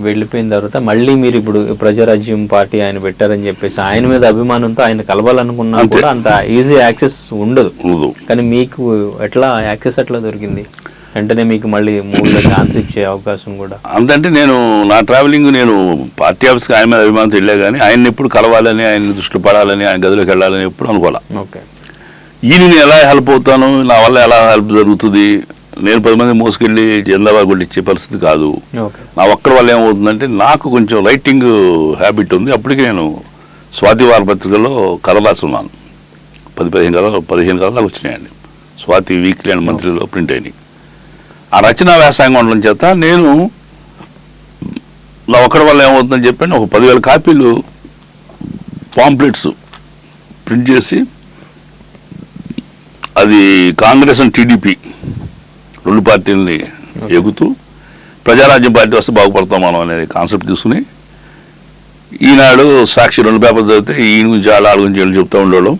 వెళ్ళిపోయిన తర్వాత మళ్ళీ మీరు ఇప్పుడు ప్రజారాజ్యం పార్టీ ఆయన పెట్టారని చెప్పేసి ఆయన మీద అభిమానంతో ఆయన కలవాలనుకున్నా కూడా అంత ఈజీ యాక్సెస్ ఉండదు. కానీ మీకు ఎట్లా యాక్సెస్ ఎట్లా దొరికింది? వెంటనే మీకు మళ్ళీ మూవీలో ఛాన్స్ ఇచ్చే అవకాశం కూడా? అంతంటే నేను నా ట్రావెలింగ్ నేను పార్టీ ఆఫీస్కి ఆయన మీద అభిమానంతో వెళ్ళా కానీ ఆయన ఎప్పుడు కలవాలని, ఆయన దృష్టి పడాలని, ఆయన గదిలోకి వెళ్ళాలని ఎప్పుడు అనుకోలే. ఓకే, ఈయన నేను ఎలా హెల్ప్ అవుతాను, నా వల్ల ఎలా హెల్ప్ జరుగుతుంది, నేను 10 మంది మోసుకెళ్ళి చంద్రబాబు కూడా ఇచ్చే పరిస్థితి కాదు. నా ఒక్కడి వల్ల ఏమవుతుందంటే నాకు కొంచెం రైటింగ్ హ్యాబిట్ ఉంది. అప్పటికి నేను స్వాతి వారపత్రికలో కథ రాస్తున్నాను. 15 కథలు వచ్చినాయండి. స్వాతి వీక్లీ అండ్ మంత్లీలో ప్రింట్ అయినాయి. ఆ రచనా వ్యాసంగం ఉండడం చేత నేను నా ఒక్కడి వల్ల ఏమవుతుందని చెప్పాను ఒక 10,000 కాపీలు పాంప్లెట్స్ ప్రింట్ చేసి అది కాంగ్రెస్ అండ్ టీడీపీ 2 పార్టీలని ఎగుతూ ప్రజారాజ్యం పార్టీ వస్తే బాగుపడతాం మనం అనేది కాన్సెప్ట్ తీసుకుని ఈనాడు సాక్షి 2 పేపర్లు చదివితే ఈయన గురించి వాళ్ళ గురించి చెప్తూ ఉండేవాళ్ళం.